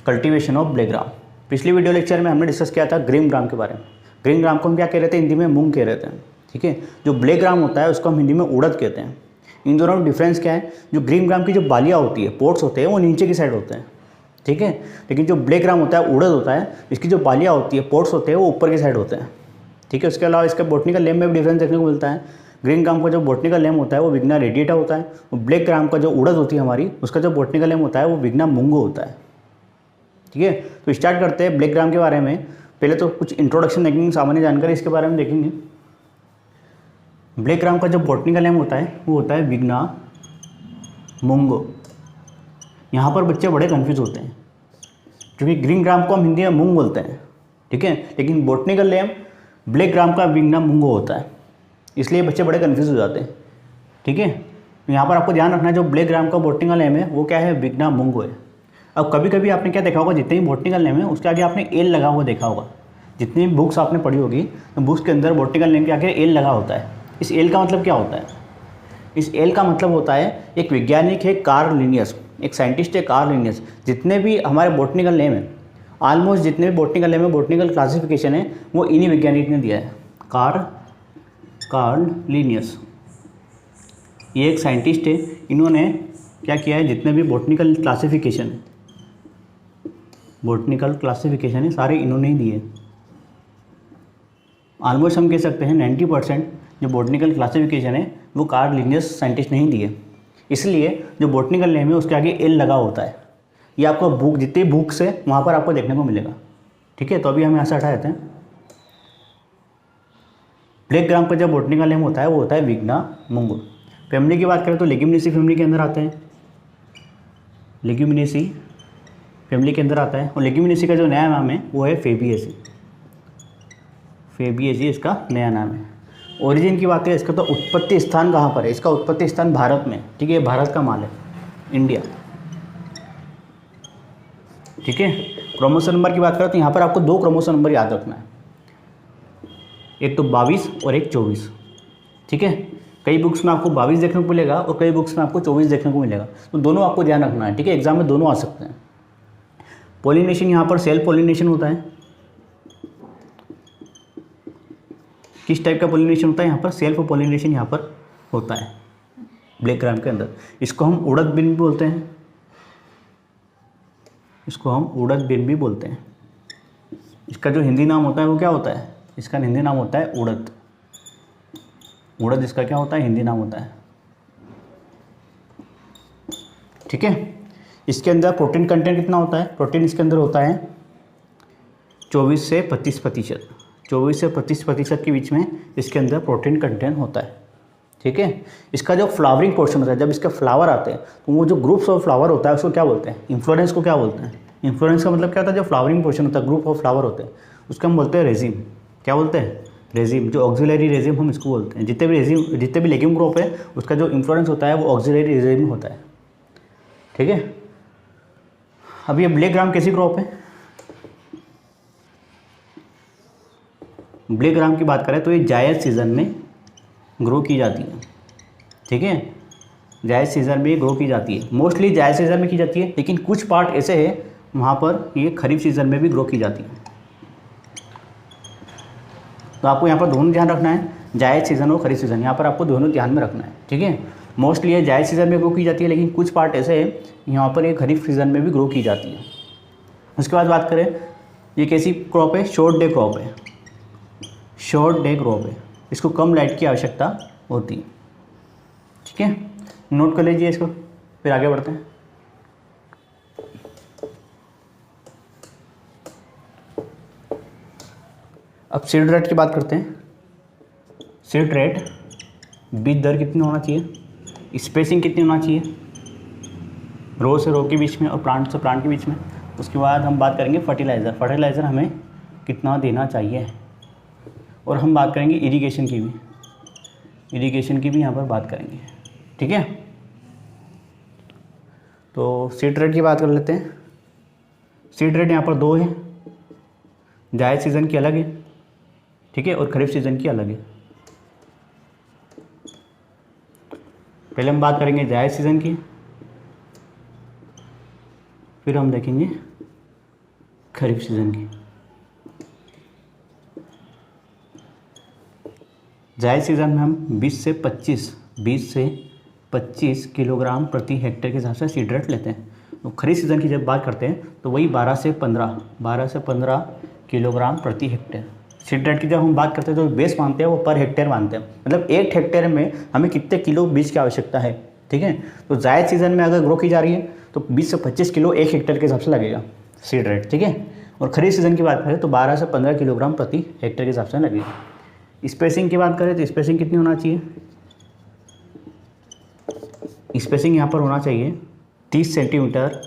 Cultivation of black gram. पिछली video lecture में हमने डिस्कस किया था ग्रीन ग्राम के बारे में। ग्रीन ग्राम को हम क्या कह रहे थे, हिंदी में मूंग कह रहे थे। ठीक है, जो ब्लैक ग्राम होता है उसको हम हिंदी में उड़द कहते हैं। इन दोनों में डिफरेंस क्या है, जो ग्रीन ग्राम की जो बालियाँ होती है, पोर्ट्स होते हैं, वो नीचे की साइड होते हैं। ठीक है, लेकिन जो ब्लैक ग्राम होता है, उड़द होता है, इसकी जो बालियाँ होती है, पोर्ट्स होते हैं, वो ऊपर की साइड होते हैं। ठीक है, उसके अलावा इसका बॉटनिकल नेम में भी डिफरेंस देखने को मिलता है। ग्रीन ग्राम का जो बॉटनिकल नेम होता है वो विग्ना रेडिएटा होता है, और ब्लैक ग्राम का जो उड़द होती है हमारी, उसका जो बॉटनिकल नेम होता है वो विग्ना मुंगो होता है। ठीक है, तो स्टार्ट करते हैं ब्लैक ग्राम के बारे में। पहले तो कुछ इंट्रोडक्शन देखेंगे, सामान्य जानकारी इसके बारे में देखेंगे। ब्लैक ग्राम का जो बॉटनिकल नेम होता है वो होता है विग्ना मुंगो। यहाँ पर बच्चे बड़े कन्फ्यूज होते हैं, क्योंकि ग्रीन ग्राम को हम हिंदी में मूंग बोलते हैं। ठीक है, लेकिन बॉटनिकल नेम ब्लैक ग्राम का विग्ना मुंगो होता है, इसलिए बच्चे बड़े कन्फ्यूज हो जाते हैं। ठीक है, यहाँ पर आपको ध्यान रखना है, जो ब्लैक ग्राम का बॉटनिकल नेम है वो क्या है, विग्ना मुंगो है। अब कभी कभी आपने क्या देखा होगा, जितने भी बॉटनिकल नेम है उसके आगे आपने एल लगा हुआ देखा होगा। जितनी भी बुक्स आपने पढ़ी होगी तो बुक्स के अंदर बॉटनिकल नेम के आगे एल लगा होता है। इस एल का मतलब क्या होता है, इस एल का मतलब होता है एक वैज्ञानिक है कार्ल लिनियस, एक साइंटिस्ट है कार्ल लिनियस। जितने भी हमारे बॉटनिकल नेम है, ऑलमोस्ट जितने भी बॉटनिकल नेम है, बॉटनिकल क्लासिफिकेशन है, वो इन्हीं वैज्ञानिक ने दिया है, कार्ल लिनियस। ये एक साइंटिस्ट है, इन्होंने क्या किया है, जितने भी बॉटनिकल क्लासिफिकेशन है सारे इन्होंने ही दिए। ऑलमोस्ट हम कह सकते हैं 90% जो बॉटनिकल क्लासिफिकेशन है वो कार्ल लिनियस साइंटिस्ट ने ही दिए। इसलिए जो बॉटनिकल नेम है उसके आगे एल लगा होता है। ये आपको बुक, जितनी बुक्स है वहाँ पर आपको देखने को मिलेगा। ठीक है, तो अभी हम यहाँ से हटा देते हैं। ब्लैक ग्राम का जो बॉटनिकल नेम होता है वो होता है विग्ना मुंगो। फैमिली की बात करें तो लेग्यूमिनेसी फैमिली के अंदर आते हैं, लेग्यूमिनेसी फैमिली के अंदर आता है। और लेग्यूमिनेसी का जो नया नाम है वो है फेबिएसी। फेबिएसी इसका नया नाम है। ओरिजिन की बात करें, इसका तो उत्पत्ति स्थान कहाँ पर है, इसका उत्पत्ति स्थान भारत में। ठीक है, भारत का माल है, इंडिया। ठीक है, क्रोमोसोम नंबर की बात करें तो यहाँ पर आपको 2 क्रोमोसोम नंबर याद रखना है, एक तो 22 और एक 24। ठीक है, कई बुक्स में आपको 22 देखने को मिलेगा और कई बुक्स में आपको 24 देखने को मिलेगा, तो दोनों आपको ध्यान रखना है। ठीक है, एग्जाम में दोनों आ सकते हैं। पॉलिनेशन यहाँ पर सेल्फ पॉलिनेशन होता है। किस टाइप का पॉलिनेशन होता है, यहाँ पर सेल्फ पॉलिनेशन यहाँ पर होता है ब्लैक ग्राम के अंदर। इसको हम उड़द बिन भी बोलते हैं, इसको हम उड़द बिन भी बोलते हैं। इसका जो हिंदी नाम होता है वो क्या होता है, इसका हिंदी नाम होता है उड़द। उड़द इसका क्या होता है, हिंदी नाम होता है। ठीक है, इसके अंदर प्रोटीन कंटेंट कितना होता है, प्रोटीन इसके अंदर होता है 24 से 25%। 24 से 25% के बीच में इसके अंदर प्रोटीन कंटेंट होता है। ठीक है, इसका जो फ्लावरिंग पोर्शन होता है, जब इसके फ्लावर आते हैं तो वो जो ग्रुप्स ऑफ फ्लावर होता है उसको क्या बोलते हैं, इन्फ्लोरेंस को क्या बोलते हैं। इन्फ्लोरेंस का मतलब क्या होता है, जो फ्लावरिंग पोर्शन होता है, ग्रुप ऑफ फ्लावर होते हैं, उसको हम बोलते हैं रेजिम। क्या बोलते हैं, रेजिम। जो ऑक्सिलरी रेजिम हम इसको बोलते हैं। जितने भी लेग्यूम क्रॉप है उसका जो इन्फ्लोरेंस होता है वो ऑक्सिलरी रेजिम होता है। ठीक है, अब ये ब्लैक ग्राम कैसी क्रॉप है, ब्लैक ग्राम की बात करें तो ये जायद सीज़न में ग्रो की जाती है। ठीक है, जायद सीज़न में ग्रो की जाती है, मोस्टली जायद सीज़न में की जाती है, लेकिन कुछ पार्ट ऐसे हैं वहाँ पर ये खरीफ सीज़न में भी ग्रो की जाती है। तो आपको यहाँ पर दोनों ध्यान रखना है, जायद सीज़न और खरीफ सीज़न, यहाँ पर आपको दोनों ध्यान में रखना है। ठीक है, मोस्टली ये जायद सीज़न में ग्रो की जाती है, लेकिन कुछ पार्ट ऐसे हैं यहाँ पर ये खरीफ सीज़न में भी ग्रो की जाती है। उसके बाद बात करें, ये कैसी क्रॉप है, शॉर्ट डे क्रॉप है। शॉर्ट डे क्रॉप है, इसको कम लाइट की आवश्यकता होती है। ठीक है, नोट कर लीजिए इसको, फिर आगे बढ़ते हैं। अब सीड रेट की बात करते हैं। सीड रेट, बीज दर कितनी होना चाहिए, स्पेसिंग कितनी होना चाहिए रो से रो के बीच में और प्लांट से प्लांट के बीच में। उसके बाद हम बात करेंगे फर्टिलाइज़र। फर्टिलाइज़र हमें कितना देना चाहिए, और हम बात करेंगे इरिगेशन की भी, इरिगेशन की भी यहाँ पर बात करेंगे। ठीक है, तो सीड रेट की बात कर लेते हैं। सीड रेट यहाँ पर 2 है, जायद सीज़न की अलग है। ठीक है, और खरीफ सीज़न की अलग है। पहले हम बात करेंगे जायद सीज़न की, फिर हम देखेंगे खरीफ सीजन की। जायद सीज़न में हम 20 से 25 किलोग्राम प्रति हेक्टेयर के हिसाब से सीड रेट लेते हैं। तो खरीफ सीज़न की जब बात करते हैं तो वही 12 से 15 किलोग्राम प्रति हेक्टेयर। सीड रेट की जब हम बात करते हैं तो बेस मानते हैं वो पर हेक्टेयर मानते हैं, मतलब 1 हेक्टेयर में हमें कितने किलो बीज की आवश्यकता है। ठीक है, तो जायद सीज़न में अगर ग्रो की जा रही है तो 20 से 25 किलो 1 हेक्टेयर के हिसाब से लगेगा सीड रेट। ठीक है, और खरीफ सीज़न की बात करें तो 12 से 15 किलोग्राम प्रति हेक्टेयर के हिसाब से लगेगा। स्पेसिंग की बात करें तो स्पेसिंग कितनी होना चाहिए? स्पेसिंग यहाँ पर होना चाहिए 30 सेंटीमीटर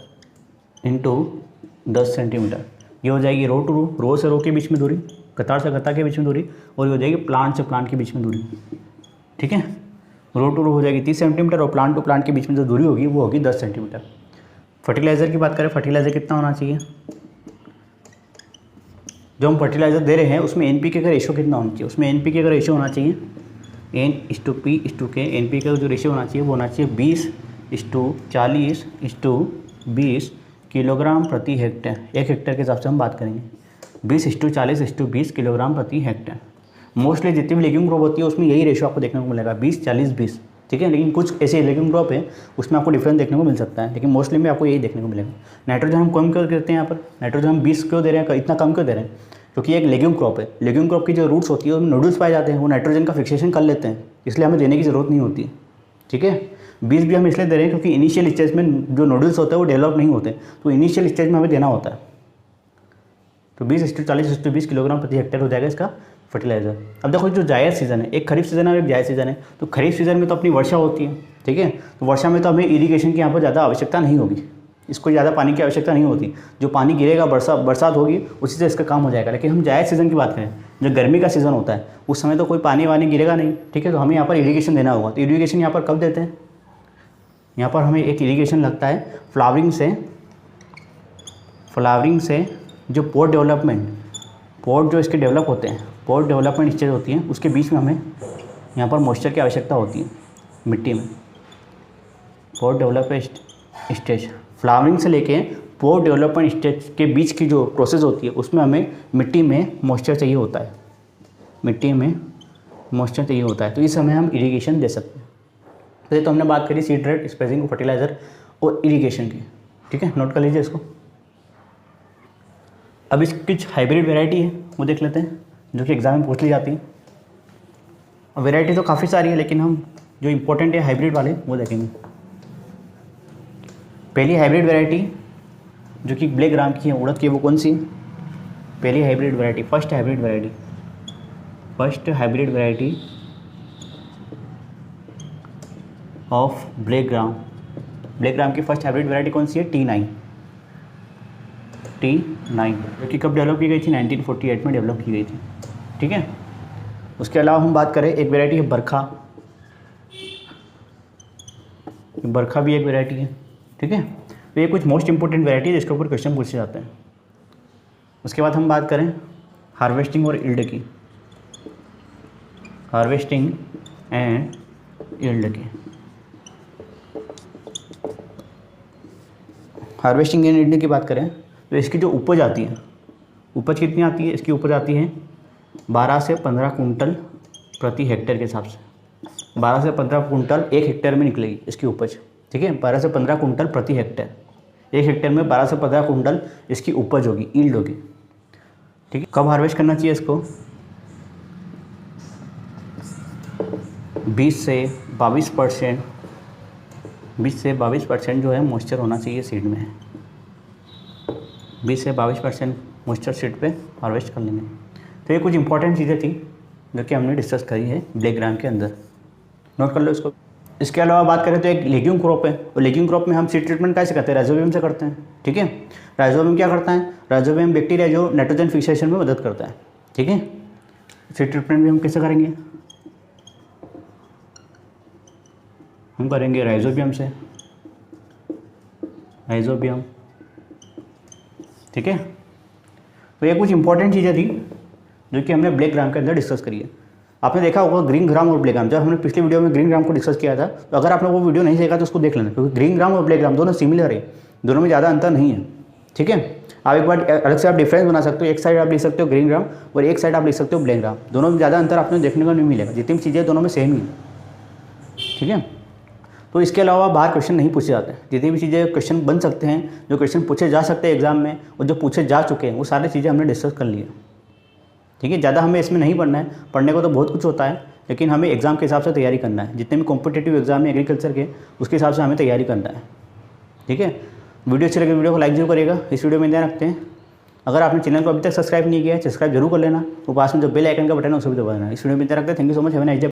इंटू 10 सेंटीमीटर। ये हो जाएगी रो टू रो, रो से रो के बीच में दूरी, कतार से कतार के बीच में दूरी, और ये हो जाएगी प्लांट से प्लांट के बीच में दूरी। ठीक है, रो टू रो हो जाएगी 30 सेंटीमीटर और प्लांट टू प्लांट के बीच में जो दूरी होगी वो होगी 10 सेंटीमीटर। फर्टिलाइज़र की बात करें, फर्टिलाइज़र कितना होना चाहिए? जो हम फर्टिलाइज़र दे रहे हैं उसमें एनपीके का रेशियो कितना होना चाहिए? उसमें एनपीके का रेशियो होना चाहिए N/P/K। एनपीके का जो रेशियो होना चाहिए वो होना चाहिए 20/40/20 किलोग्राम प्रति हेक्टेयर। 1 हेक्टेयर के हिसाब से हम बात करेंगे 20/40/20 किलोग्राम प्रति हेक्टेयर। मोस्टली जितनी भी लेग्यूम क्रॉप होती है उसमें यही रेशियो आपको देखने को मिलेगा 20/40/20। ठीक है, लेकिन कुछ ऐसे लेग्यूम क्रॉप है उसमें आपको डिफरेंस देखने को मिल सकता है, लेकिन मोस्टली में आपको यही देखने को मिलेगा। नाइट्रोजन हम कम क्यों करते हैं? यहाँ पर नाइट्रोजन हम 20 क्यों दे रहे हैं, इतना कम क्यों दे रहे हैं? क्योंकि एक लेग्यूम क्रॉप है, लेग्यूम क्रॉप की जो रूट्स होती है उसमें नोडल्स पाए जाते हैं, वो नाइट्रोजन का फिक्सेशन कर लेते हैं, इसलिए हमें देने की ज़रूरत नहीं होती। ठीक है, 20 भी हम इसलिए दे रहे हैं क्योंकि इनिशियल स्टेज में जो नोडल्स होते हैं वो डेवलप नहीं होते, तो इनिशियल स्टेज में हमें देना होता है। तो 20/40/20 किलोग्राम प्रति हेक्टेयर हो जाएगा इसका फर्टिलाइज़र। अब देखो जो जायद सीज़न है, एक खरीफ सीज़न है और एक जायद सीज़न है। तो खरीफ सीज़न में तो अपनी वर्षा होती है, ठीक है, तो वर्षा में तो हमें इरिगेशन की यहाँ पर ज़्यादा आवश्यकता नहीं होगी, इसको ज़्यादा पानी की आवश्यकता नहीं होती। जो पानी गिरेगा बरसात होगी उसी से इसका काम हो जाएगा। लेकिन हम जायद सीज़न की बात करें, जो गर्मी का सीज़न होता है उस समय तो कोई पानी वानी गिरेगा नहीं। ठीक है, तो हमें यहाँ पर इरीगेशन देना होगा। तो इरीगेशन यहाँ पर कब देते हैं? यहाँ पर हमें एक इरीगेशन लगता है फ्लावरिंग से जो पोट जो इसके डेवलप होते हैं, पोट डेवलपमेंट स्टेज होती है, उसके बीच में हमें यहाँ पर मॉइस्चर की आवश्यकता होती है मिट्टी में। पोट डेवलपमेंट स्टेज, फ्लावरिंग से लेके पोट डेवलपमेंट स्टेज के बीच की जो प्रोसेस होती है उसमें हमें मिट्टी में मॉइस्चर चाहिए होता है, तो इस समय हम इरीगेशन दे सकते हैं। तो ये तो हमने बात करी सीड रेट, स्पेसिंग, फर्टिलाइज़र और इरीगेशन की। ठीक है, नोट कर लीजिए इसको। अब इसकी कुछ हाइब्रिड वैरायटी है वो देख लेते हैं जो कि एग्जाम में पूछ ली जाती है। वैरायटी तो काफ़ी सारी है लेकिन हम जो इम्पोर्टेंट है हाइब्रिड वाले वो देखेंगे। पहली हाइब्रिड वैरायटी जो कि ब्लैक ग्राम की है, उड़द की, वो कौन सी? पहली hybrid variety, first hybrid variety of black gram की फर्स्ट हाइब्रिड वैरायटी कौन सी है? T9, जो कि कब डेवलप की गई थी? 1948 में डेवलप की गई थी। ठीक है, उसके अलावा हम बात करें, एक वैरायटी है बरखा भी एक वैरायटी है। ठीक है, तो ये कुछ मोस्ट इंपॉर्टेंट वैरायटी है जिसके ऊपर क्वेश्चन पूछे जाते हैं। उसके बाद हम बात करें हार्वेस्टिंग और यील्ड की, हार्वेस्टिंग एंड यील्ड की बात करें तो इसकी जो उपज आती है, उपज कितनी आती है? इसकी उपज आती है 12 से 15 कुंटल प्रति हेक्टेयर के हिसाब से। 12 से 15 कुंटल 1 हेक्टेयर में निकलेगी इसकी उपज। ठीक है, 12 से 15 कुंटल प्रति हेक्टेयर, 1 हेक्टेयर में 12 से 15 कुंटल इसकी उपज होगी, यील्ड होगी। ठीक है, कब हार्वेस्ट करना चाहिए इसको? 20 से 22% जो है मॉइस्चर होना चाहिए सीड में। 20 से 22% मॉइस्चर सीड पे हार्वेस्ट कर लेंगे। तो ये कुछ इंपॉर्टेंट चीज़ें थी जो कि हमने डिस्कस करी है ब्लैक ग्राम के अंदर, नोट कर लो इसको। इसके अलावा बात करें तो एक लेग्यूम क्रॉप है, और लेग्यूम क्रॉप में हम सीड ट्रीटमेंट कैसे करते हैं? राइजोबियम से करते हैं। ठीक है, राइजोबियम क्या करता है? राइजोबियम बैक्टीरिया जो नाइट्रोजन फिक्सेशन में मदद करता है। ठीक है, सीड ट्रीटमेंट भी हम कैसे करेंगे? हम करेंगे राइजोबियम से, ठीक है। तो ये कुछ इंपॉर्टेंट चीज़ें थी जो कि हमने ब्लैक ग्राम के अंदर डिस्कस करी है। आपने देखा होगा ग्रीन ग्राम और ब्लैक ग्राम, जब हमने पिछली वीडियो में ग्रीन ग्राम को डिस्कस किया था, तो अगर आपने वो वीडियो नहीं देखा तो उसको देख लेना, क्योंकि ग्रीन ग्राम और ब्लैक ग्राम दोनों सिमिलर है, दोनों में ज़्यादा अंतर नहीं है। ठीक है, आप एक बार अलग से आप डिफरेंस बना सकते हो, एक साइड आप लिख सकते हो ग्रीन ग्राम और एक साइड आप लिख सकते हो ब्लैक ग्राम, दोनों में ज़्यादा अंतर आपको देखने को नहीं मिलेगा, जितनी भी चीज़ें दोनों में सेम ही है, ठीक है। तो इसके अलावा बाहर क्वेश्चन नहीं पूछे जाते, जितनी भी चीज़ें क्वेश्चन बन सकते हैं, जो क्वेश्चन पूछे जा सकते हैं एग्जाम में और जो पूछे जा चुके हैं वो सारी चीज़ें हमने डिस्कस कर ली है, ठीक है। ज़्यादा हमें इसमें नहीं पढ़ना है, पढ़ने को तो बहुत कुछ होता है, लेकिन हमें एग्ज़ाम के हिसाब से तैयारी करना है, जितने भी कॉम्पिटेटिव एग्जाम है एग्रीकल्चर के उसके हिसाब से हमें तैयारी करना है, ठीक है। वीडियो अच्छी लगे वीडियो को लाइक जरूर करिएगा। इस वीडियो में ध्यान रखते हैं, अगर आपने चैनल को अभी तक सब्सक्राइब नहीं किया है सब्सक्राइब जरूर कर लेना, वो पास में जो बेल आइकन का बटन है उसे भी दबा देना। इस वीडियो में ध्यान रखते हैं। Thank you so much, have a nice day.